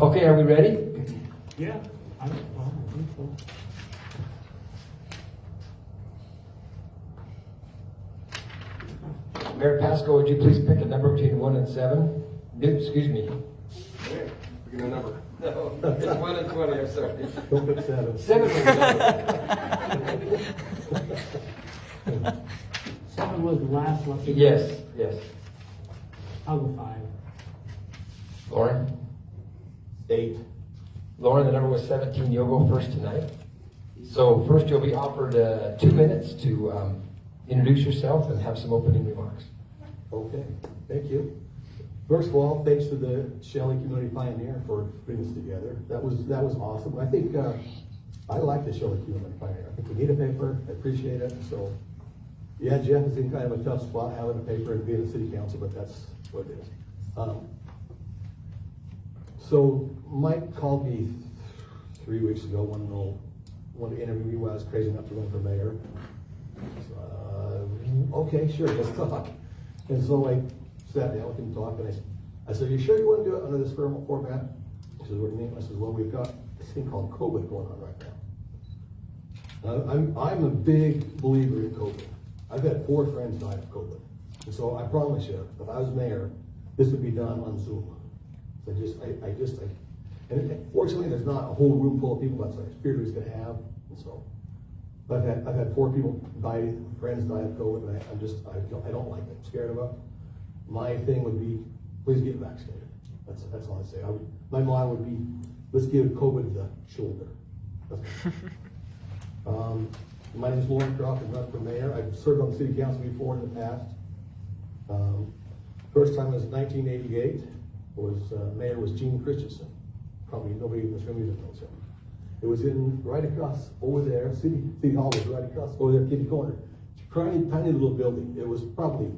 Okay, are we ready? Yeah, I think so. Mayor Pascoe, would you please pick a number between 1 and 7? Excuse me. Pick a number. No, it's 1 and 20, I'm sorry. Don't pick 7. 7 was better. 7 was the last one. Yes, yes. I'll go 5. Lorin? 8. Lorin, the number was 17. You'll go first tonight. So first you'll be offered 2 minutes to introduce yourself and have some opening remarks. Okay, thank you. First of all, thanks to the Shelley Community Pioneer for putting this together. That was awesome. I think I like the Shelley Community Pioneer. I think we need a paper. I appreciate it. So, yeah, Jeff is in kind of a tough spot having a paper and being a city council, but that's what it is. So Mike called me 3 weeks ago, wanted to interview me when I was crazy enough to run for mayor. So, okay, sure, let's talk. And so I sat down with him and talked, and I said, "You sure you want to do it under this format?" He says, "What do you mean?" I said, "Well, we've got this thing called COVID going on right now. I'm a big believer in COVID. I've had 4 friends die of COVID. And so I promise you, if I was mayor, this would be done on Zoom. And fortunately, there's not a whole room full of people that's like I feared we was going to have. And so, but I've had 4 people die, friends die of COVID, and I don't like it. I'm scared of it. My thing would be, please get vaccinated. That's all I say. My motto would be, let's give COVID the shoulder. My name is Lorin Croft. I'm running for mayor. I've served on the city council before in the past. First time was 1988. Mayor was Gene Christensen. Probably nobody in this room even knows him. It was right across over there. City Hall was right across over there, kitty corner. Tiny little building. It was probably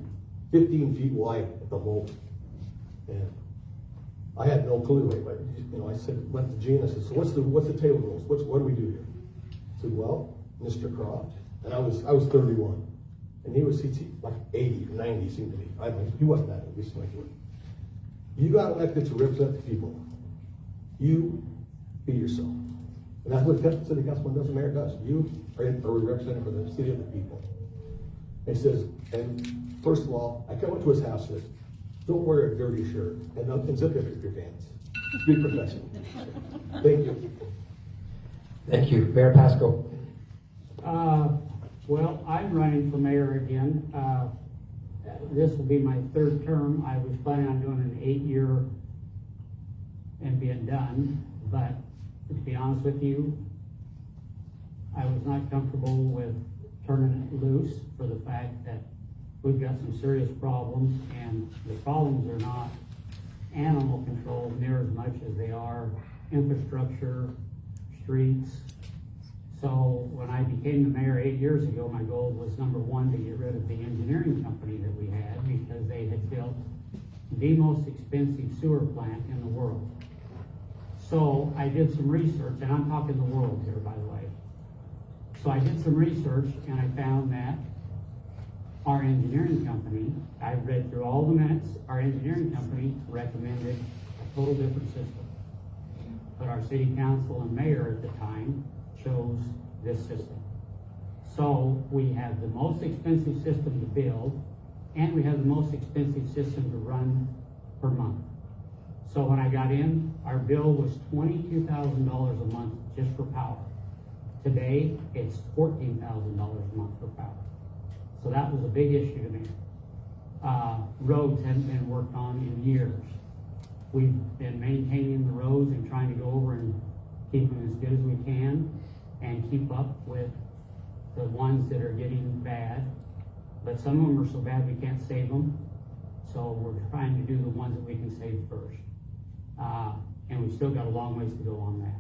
15 feet wide at the most. And I had no clue. But, I went to Gene. I said, "So what's the table rules? What do we do here?" I said, "Well, Mr. Croft," and I was 31, and he was like 80 or 90 seemed to be. He wasn't that old. He seemed like he was. You got elected to represent the people. You be yourself. And that's what city councilman does, the mayor does. You are a representative for the city of the people. And he says, and first of all, I went to his house and says, don't wear a dirty shirt and zip up your pants. Be professional. Thank you. Thank you. Mayor Pascoe. Well, I'm running for mayor again. This will be my 3rd term. I was planning on doing an 8-year and being done, but to be honest with you, I was not comfortable with turning it loose for the fact that we've got some serious problems, and the problems are not animal control near as much as they are infrastructure, streets. So when I became the mayor 8 years ago, my goal was, number 1, to get rid of the engineering company that we had, because they had built the most expensive sewer plant in the world. So I did some research, and I'm talking the world here, by the way. So I did some research, and I found that our engineering company, I read through all the minutes, our engineering company recommended a total different system. But our city council and mayor at the time chose this system. So we have the most expensive system to build, and we have the most expensive system to run per month. So when I got in, our bill was $22,000 a month just for power. Today, it's $14,000 a month for power. So that was a big issue to me. Roads hadn't been worked on in years. We've been maintaining the roads and trying to go over and keep them as good as we can and keep up with the ones that are getting bad. But some of them are so bad we can't save them. So we're trying to do the ones that we can save first. And we've still got a long ways to go on that.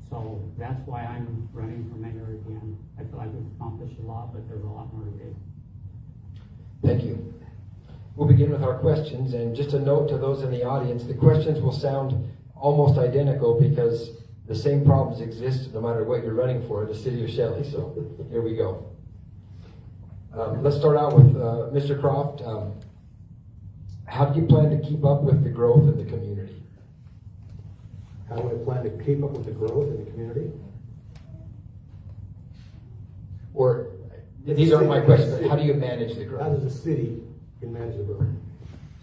So that's why I'm running for mayor again. I feel like we've accomplished a lot, but there's a lot more to do. Thank you. We'll begin with our questions, and just a note to those in the audience, the questions will sound almost identical because the same problems exist no matter what you're running for in the city of Shelley. So here we go. Let's start out with Mr. Croft. How do you plan to keep up with the growth in the community? How do I plan to keep up with the growth in the community? Or, these aren't my questions, but how do you manage the How growth? does the city can manage the growth?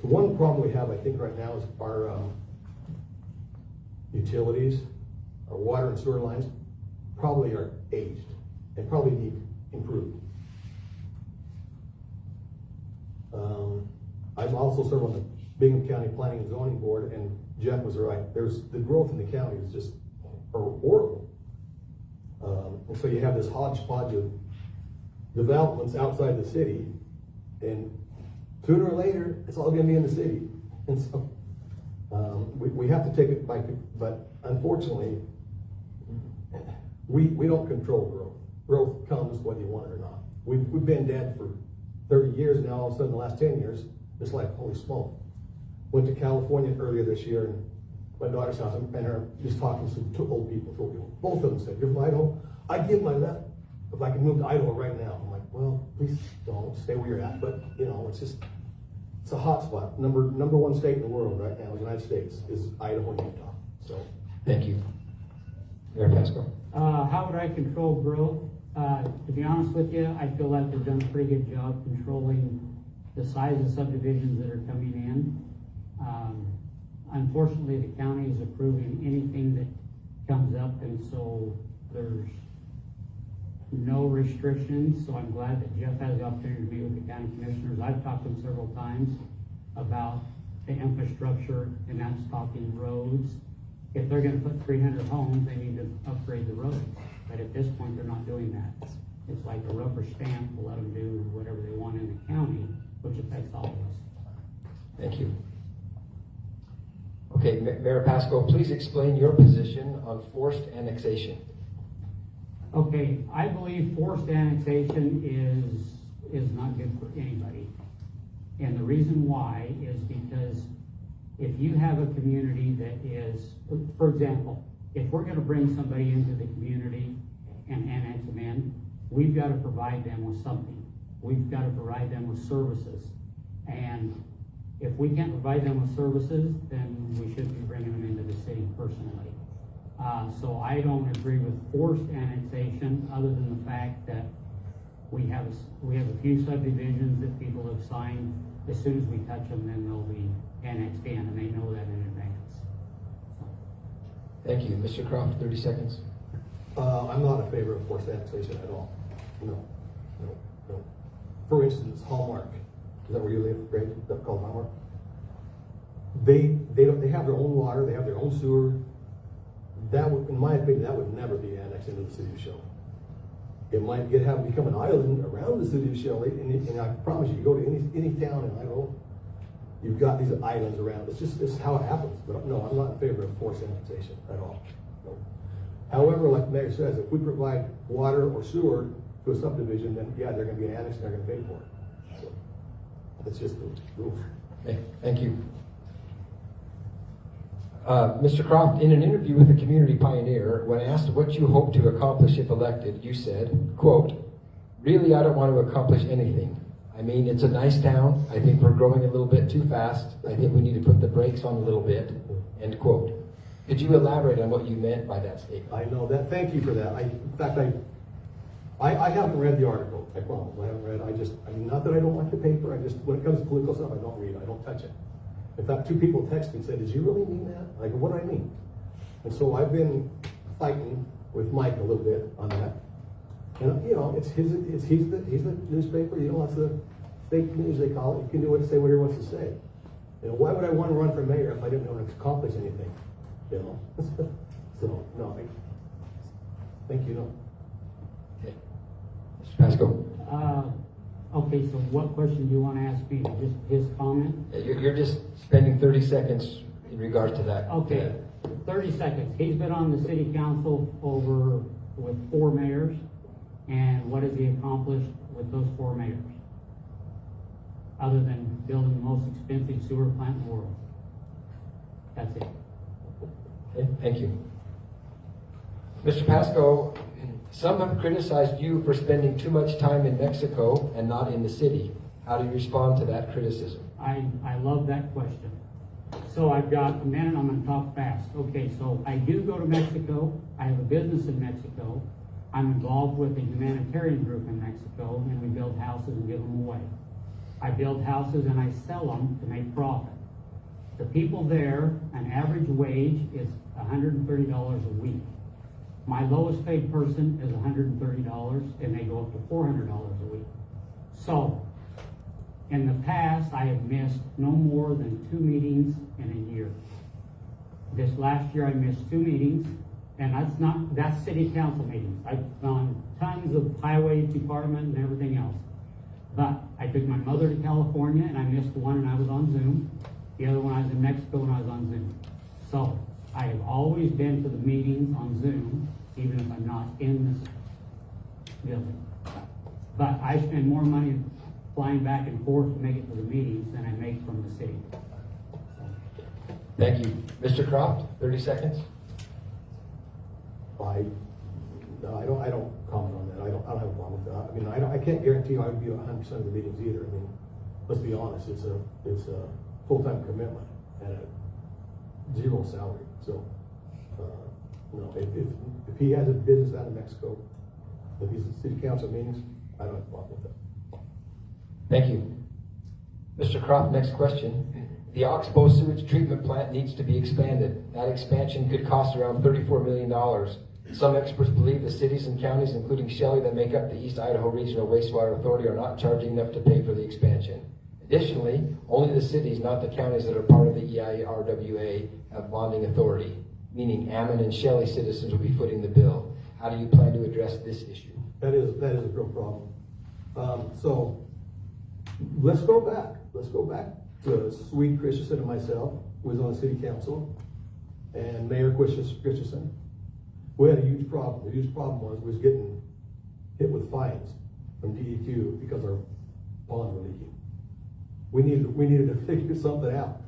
So one problem we have, I think, right now is our utilities, our water and sewer lines probably are aged and probably need improved. I'm also serve on the Bingham County Planning and Zoning Board, and Jeff was right. There's the growth in the county is just horrible. And so you have this hodgepodge of developments outside the city, and sooner or later, it's all gonna be in the city. And so, we have to take it by, but unfortunately, we don't control growth. Growth comes whether you want it or not. We've been dead for 30 years now, all of a sudden the last 10 years, it's like, holy smoke. Went to California earlier this year, and my daughter's house, and her just talking to old people, both of them said, "You're from Idaho? I'd give my left if I could move to Idaho right now." I'm like, well, please don't, stay where you're at, but you know, it's a hot spot. Number one state in the world right now, the United States, is Idaho and Utah, so. Thank you. Mayor Pascoe. How would I control growth? To be honest with you, I feel like they've done a pretty good job controlling the size of subdivisions that are coming in. Unfortunately, the county is approving anything that comes up, and so there's no restrictions. So I'm glad that Jeff has the opportunity to meet with the county commissioners. I've talked to them several times about the infrastructure, and that's talking roads. If they're gonna put 300 homes, they need to upgrade the roads. But at this point, they're not doing that. It's like a rubber stamp to let them do whatever they want in the county, which affects all of us. Thank you. Okay, Mayor Pascoe, please explain your position on forced annexation. Okay, I believe forced annexation is not good for anybody. And the reason why is because if you have a community that is, for example, if we're gonna bring somebody into the community and annex them in, we've gotta provide them with something. We've gotta provide them with services. And if we can't provide them with services, then we shouldn't be bringing them into the city personally. So I don't agree with forced annexation, other than the fact that we have a few subdivisions that people have signed. As soon as we touch them, then they'll be annexed in, and they know that in advance. Thank you. Mr. Croft, 30 seconds. I'm not in favor of forced annexation at all. No. For instance, Hallmark, is that where you live, Greg? That's called Hallmark. They have their own water, they have their own sewer. That would, in my opinion, that would never be annexed into the city of Shelley. It might become an island around the city of Shelley, and I promise you go to any town in Idaho, you've got these islands around. It's how it happens. But no, I'm not in favor of forced annexation at all. No. However, like the mayor says, if we provide water or sewer to a subdivision, then yeah, they're going to be annexed and they're going to pay for it. So that's just the rules. Okay, thank you. Mr. Croft, in an interview with the Community Pioneer, when asked what you hope to accomplish if elected, you said, quote, "Really, I don't want to accomplish anything. I mean, it's a nice town. I think we're growing a little bit too fast. I think we need to put the brakes on a little bit," end quote. Could you elaborate on what you meant by that statement? I know that. Thank you for that. In fact, I haven't read the article. I promise. I haven't read. Not that I don't like the paper. When it comes to political stuff, I don't read. I don't touch it. In fact, 2 people texted me and said, "Did you really mean that?" I go, "What do I mean?" And so I've been fighting with Mike a little bit on that. And you know, he's the newspaper. You know, it's the fake news they call it. You can do say whatever he wants to say. You know, why would I want to run for mayor if I didn't want to accomplish anything? You know, so no. Thank you. No. Okay. Mr. Pascoe. Okay, so what question do you want to ask me? Just his comment? You're just spending 30 seconds in regards to that. Okay, 30 seconds. He's been on the city council with 4 mayors, and what has he accomplished with those 4 mayors? Other than building the most expensive sewer plant in the world. That's it. Okay, thank you. Mr. Pascoe, some have criticized you for spending too much time in Mexico and not in the city. How do you respond to that criticism? I love that question. So I've got a minute, I'm gonna talk fast. Okay, so I do go to Mexico. I have a business in Mexico. I'm involved with a humanitarian group in Mexico, and we build houses and give them away. I build houses and I sell them to make profit. The people there, an average wage is $130 a week. My lowest paid person is $130, and they go up to $400 a week. So, in the past, I have missed no more than 2 meetings in a year. This last year, I missed 2 meetings, and that's city council meetings. I've gone tons of highway department and everything else. But I took my mother to California, and I missed one, and I was on Zoom. The other one, I was in Mexico, and I was on Zoom. So, I have always been to the meetings on Zoom, even if I'm not in this building. But I spend more money flying back and forth to make it to the meetings than I make from the city. Thank you. Mr. Croft, 30 seconds. No, I don't comment on that. I don't have a problem with that. I mean, I can't guarantee I would be 100% of the meetings either. I mean, let's be honest, it's a full-time commitment and a zero salary. So, if he has a business out in Mexico, if he's at city council meetings, I don't have a problem with that. Thank you. Mr. Croft, next question. The Oxbow sewage treatment plant needs to be expanded. That expansion could cost around $34 million. Some experts believe the cities and counties, including Shelley, that make up the East Idaho Regional Wastewater Authority, are not charging enough to pay for the expansion. Additionally, only the cities, not the counties that are part of the EIRWA, have bonding authority, meaning Ammon and Shelley citizens will be footing the bill. How do you plan to address this issue? That is a real problem. So let's go back. Let's go back to Swede Christensen and myself, who was on the city council, and Mayor Christensen. We had a huge problem. The huge problem was getting hit with fines from DEQ because our ponds were leaking. We needed to figure something out.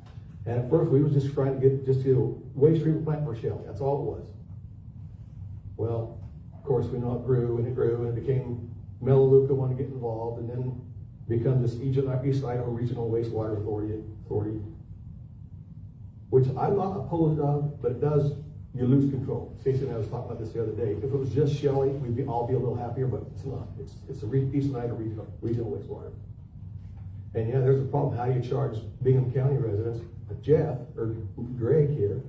And at first we was just trying to get a waste treatment plant for Shelley. That's all it was. Well, of course we know it grew and it became Melaleuca wanted to get involved, and then become this East Idaho Regional Wastewater Authority, which I'm not opposed of, but it does, you lose control. Stacy and I was talking about this the other day. If it was just Shelley, we'd all be a little happier, but it's not. It's a East Idaho Regional Wastewater. And yeah, there's a problem. How do you charge Bingham County residents, Jeff or Greg here,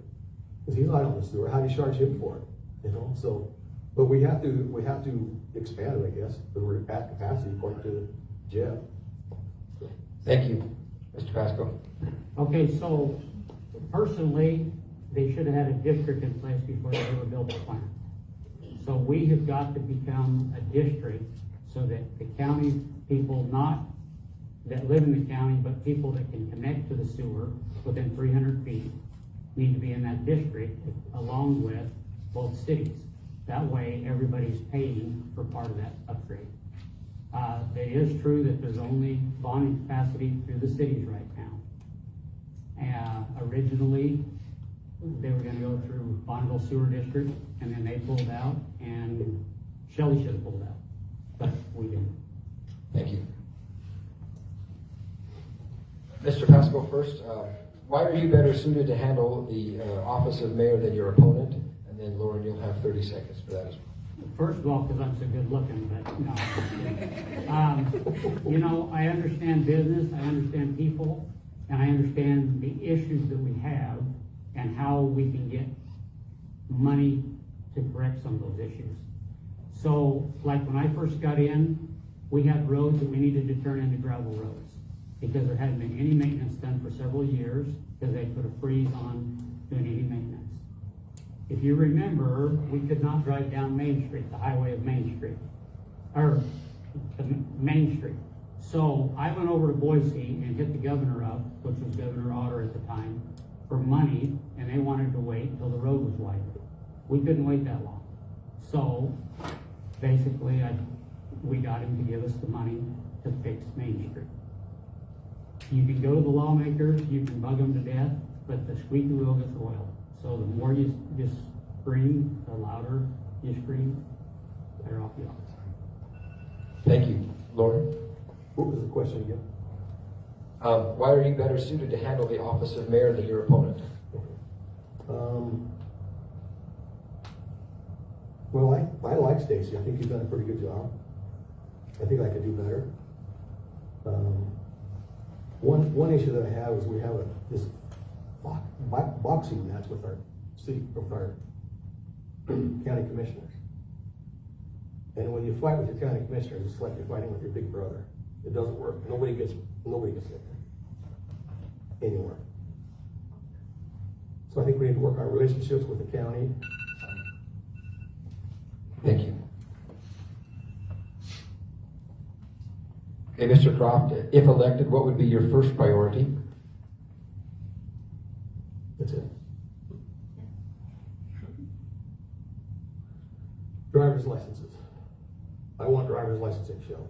because he's not on the sewer? How do you charge him for it? You know, so, but we have to expand it, I guess, because we're at capacity according to Jeff. So. Thank you, Mr. Pascoe. Okay, so personally, they should have had a district in place before they ever built the plant. So we have got to become a district so that the county people, not that live in the county, but people that can connect to the sewer within 300 feet, need to be in that district along with both cities. That way, everybody's paying for part of that upgrade. It is true that there's only bonding capacity through the cities right now. Originally, they were gonna go through Bonneville Sewer District, and then they pulled out, and Shelley should have pulled out, but we didn't. Thank you. Mr. Pascoe first. Why are you better suited to handle the office of mayor than your opponent? And then Lorin, you'll have 30 seconds for that as well. First of all, because I'm so good looking, but no. You know, I understand business, I understand people, and I understand the issues that we have and how we can get money to correct some of those issues. So, like when I first got in, we had roads that we needed to turn into gravel roads because there hadn't been any maintenance done for several years because they put a freeze on doing any maintenance. If you remember, we could not drive down Main Street, the highway of Main Street, or the Main Street. So I went over to Boise and hit the governor up, which was Governor Otter at the time, for money, and they wanted to wait until the road was widened. We couldn't wait that long. So basically, we got him to give us the money to fix Main Street. You can go to the lawmakers, you can bug them to death, but the squeaky wheel gets oiled. So the more you scream, the louder you scream, better off you are. Thank you. Lorin? What was the question again? Why are you better suited to handle the office of mayor than your opponent? Well, I like Stacy. I think he's done a pretty good job. I think I could do better. One issue that I have is we have this boxing match with our county commissioners. And when you fight with your county commissioners, it's like you're fighting with your big brother. It doesn't work. Nobody gets hit anywhere. So I think we need to work on our relationships with the county. Thank you. Okay, Mr. Croft, if elected, what would be your first priority? That's it. Driver's licenses. I want driver's license in Shelley.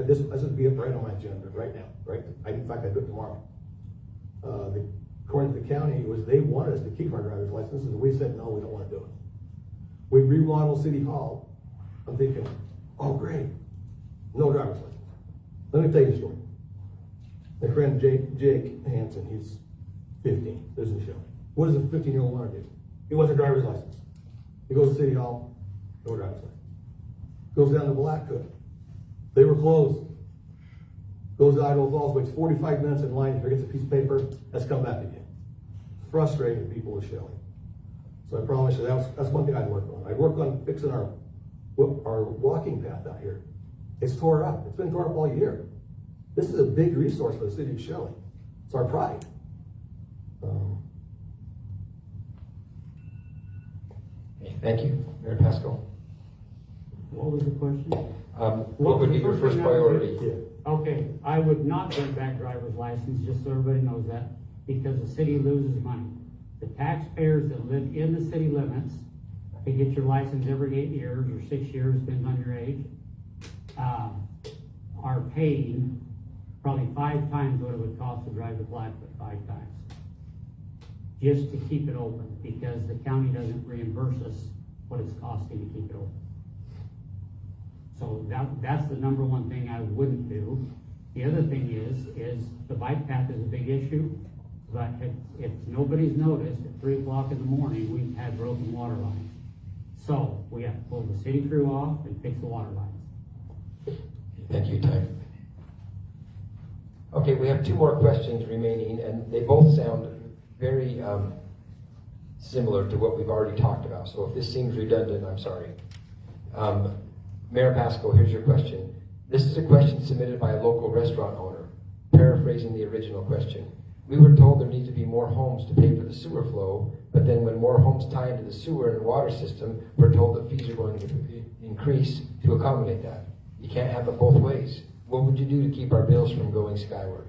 This would be right on my agenda right now, right? In fact, I do it tomorrow. According to the county, they wanted us to keep our driver's licenses, and we said, no, we don't want to do it. We remodeled City Hall. I'm thinking, oh, great, no driver's license. Let me tell you a story. My friend Jake Hansen, he's 15, lives in Shelley. What does a 15-year-old want to do? He wants a driver's license. He goes to City Hall, no driver's license. Goes down to Blackfoot. They were closed. Goes to Idaho Falls, waits 45 minutes in line, gets a piece of paper, has come back again. Frustrating people of Shelley. So I promise you, that's one thing I'd work on. I'd work on fixing our walking path out here. It's tore up. It's been tore up all year. This is a big resource for the city of Shelley. It's our pride. Thank you, Mayor Pascoe. What was the question? What would be your first priority? Okay, I would not bring back driver's license, just so everybody knows that, because the city loses money. The taxpayers that live in the city limits, they get your license every 8 years or 6 years, depends on your age, are paying probably 5 times what it would cost to drive to Blackfoot, 5 times. Just to keep it open, because the county doesn't reimburse us what it's costing to keep it open. So that's the number one thing I wouldn't do. The other thing is the bike path is a big issue, but if nobody's noticed, at 3 o'clock in the morning, we've had broken water lines. So we have to pull the city crew off and fix the water lines. Thank you, Ty. Okay, we have 2 more questions remaining, and they both sound very similar to what we've already talked about. So if this seems redundant, I'm sorry. Mayor Pascoe, here's your question. This is a question submitted by a local restaurant owner, paraphrasing the original question. We were told there needs to be more homes to pay for the sewer flow, but then when more homes tie into the sewer and water system, we're told that fees are going to increase to accommodate that. You can't have it both ways. What would you do to keep our bills from going skyward?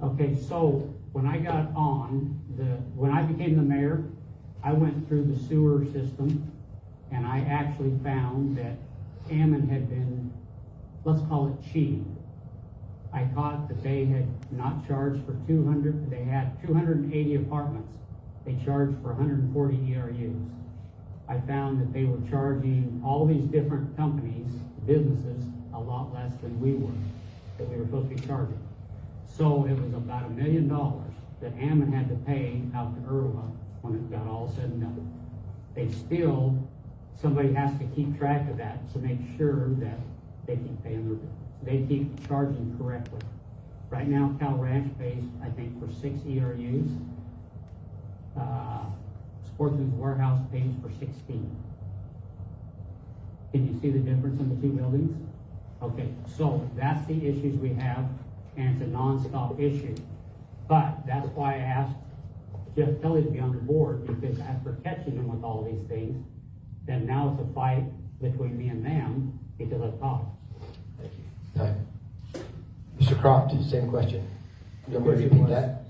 Okay, so when I got when I became the mayor, I went through the sewer system, and I actually found that Ammon had been, let's call it cheating. I caught that they had not charged for 200, they had 280 apartments. They charged for 140 ERUs. I found that they were charging all these different companies, businesses, a lot less than we were, that we were supposed to be charging. So it was about $1 million that Ammon had to pay out to Irwa when it got all said and done. They still, somebody has to keep track of that to make sure that they keep paying their bill. They keep charging correctly. Right now, Cal Ranch pays, I think, for 6 ERUs. Sportsman's Warehouse pays for 16. Can you see the difference in the 2 buildings? Okay, so that's the issues we have, and it's a non-stop issue. But that's why I asked Jeff Kelly to be on the board, because after catching him with all these things, then now it's a fight between me and them, because I've talked. Thank you. Time. Mr. Croft, same question. You want me to repeat that?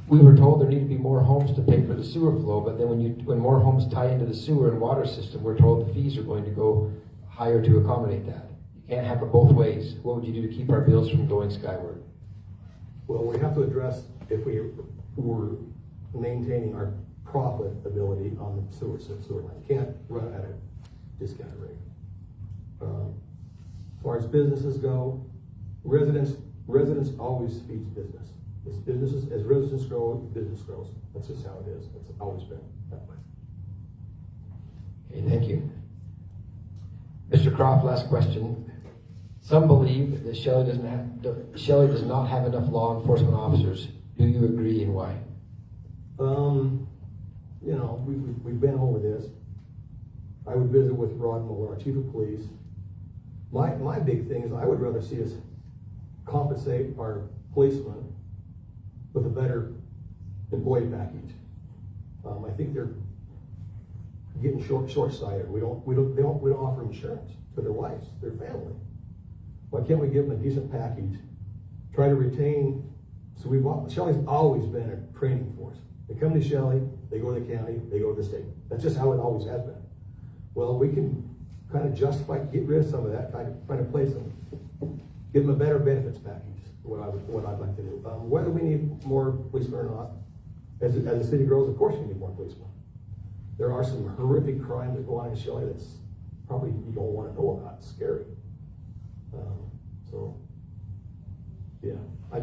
We were told there need to be more homes to pay for the sewer flow, but then when more homes tie into the sewer and water system, we're told the fees are going to go higher to accommodate that. You can't have it both ways. What would you do to keep our bills from going skyward? Well, we have to address if we were maintaining our profitability on the sewer line. You can't run at a discounted rate. As far as businesses go, Residents always feeds business. As residents grow, business grows. That's just how it is. It's always been that way. Okay, thank you. Mr. Croft, last question. Some believe that Shelley does not have enough law enforcement officers. Do you agree, and why? You know, we've been over this. I would visit with Rod Muller, our chief of police. My big thing is I would rather see us compensate our policemen with a better employee package. I think they're getting short-sighted. We don't offer insurance to their wives, their family. Why can't we give them a decent package? Try to retain. So Shelley's always been a training force. They come to Shelley, they go to the county, they go to the state. That's just how it always has been. Well, we can kind of justify, get rid of some of that, try to place them, give them a better benefits package. What I'd like to do. Whether we need more policemen or not, as the city grows, of course we need more policemen. There are some horrific crimes that go on in Shelley that's probably you don't want to know about. It's scary. So, yeah, I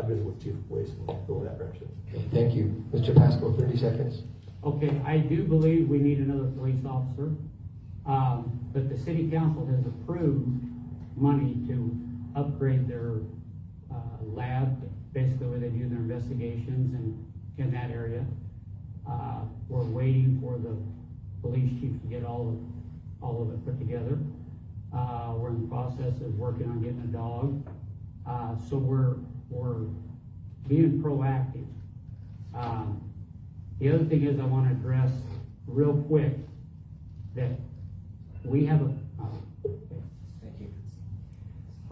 visit with chief of police and go in that direction. Okay, thank you. Mr. Pascoe, 30 seconds. Okay, I do believe we need another police officer, but the city council has approved money to upgrade their lab, basically where they do their investigations and in that area. We're waiting for the police chief to get all of it put together. We're in the process of working on getting a dog. So we're being proactive. The other thing is I want to address real quick that we have a. Thank you.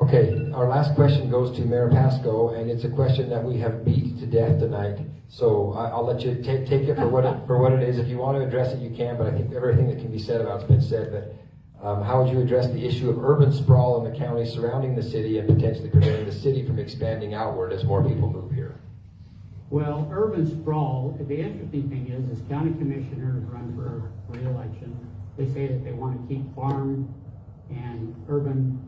Okay, our last question goes to Mayor Pascoe, and it's a question that we have beat to death tonight. So I'll let you take it for what it is. If you want to address it, you can. But I think everything that can be said about it's been said. But how would you address the issue of urban sprawl in the county surrounding the city and potentially preventing the city from expanding outward as more people move here? Well, urban sprawl, the interesting thing is county commissioners run for re-election. They say that they want to keep farm and urban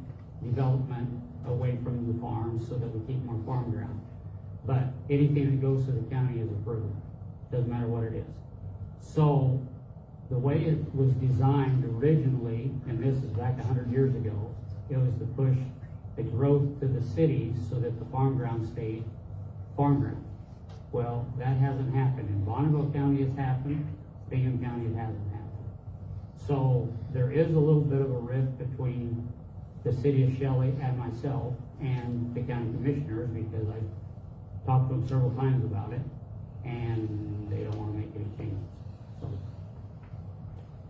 development away from the farms so that we keep more farm ground. But anything that goes to the county is approved. Doesn't matter what it is. So the way it was designed originally, and this is back 100 years ago, it was to push the growth to the cities so that the farm ground stayed farm ground. Well, that hasn't happened. In Bonneville County it's happened, Bingham County it hasn't happened. So there is a little bit of a rift between the city of Shelley and myself and the county commissioners because I've talked to them several times about it and they don't want to make any changes. So.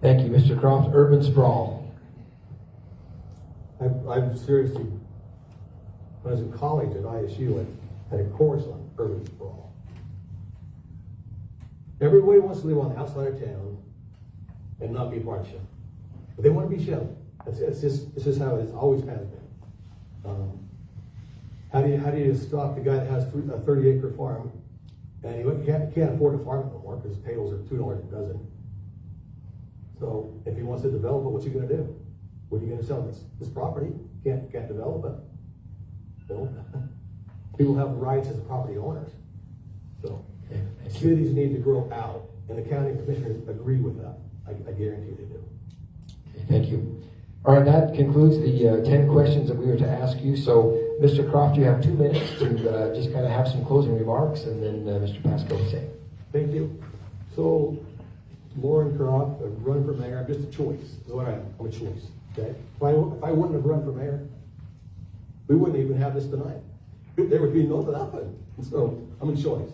Thank you, Mr. Croft. Urban sprawl. I've seriously, when I was in college at ISU, I had a course on urban sprawl. Everybody wants to live on the outside of town and not be part of Shelley. But they want to be Shelley. It's just how it's always has been. How do you stop the guy that has a 30-acre farm and he can't afford to farm it no more because his potatoes are $2 a dozen? So if he wants to develop it, what's he going to do? What are you going to sell this property? Can't develop it. No. People have rights as property owners. So cities need to grow out, and the county commissioners agree with that. I guarantee they do. Okay, thank you. All right, that concludes the 10 questions that we were to ask you. So, Mr. Croft, you have 2 minutes to just kind of have some closing remarks, and then Mr. Pascoe will say. Thank you. So, Lorin Croft, I've run for mayor. I'm just a choice. Is what I am. I'm a choice. Okay. If I wouldn't have run for mayor, we wouldn't even have this tonight. There would be nothing. So I'm a choice.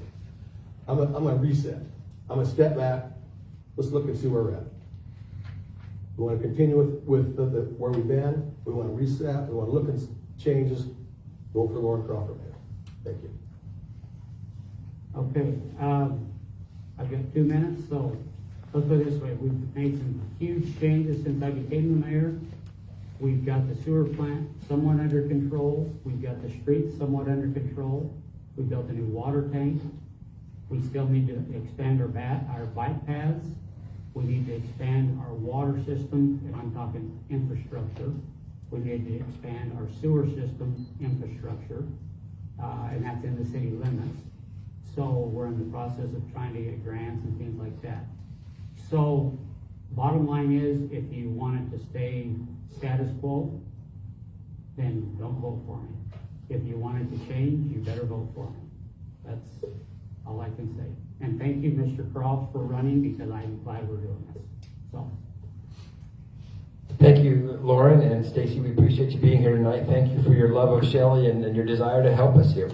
I'm a reset. I'm a step back. Let's look and see where we're at. We want to continue with where we've been. We want to reset. We want to look at changes. Vote for Lorin Croft for mayor. Thank you. Okay, I've got 2 minutes, so let's put it this way. We've made some huge changes since I became the mayor. We've got the sewer plant somewhat under control. We've got the streets somewhat under control. We built a new water tank. We still need to expand our bike paths. We need to expand our water system, and I'm talking infrastructure, We need to expand our sewer system infrastructure, and that's in the city limits. So we're in the process of trying to get grants and things like that. So bottom line is, if you want it to stay status quo, then don't vote for me. If you want it to change, you better vote for me. That's all I can say. And thank you, Mr. Croft, for running, because I'm glad we're doing this. So. Thank you, Lorin and Stacy. We appreciate you being here tonight. Thank you for your love of Shelley and your desire to help us here.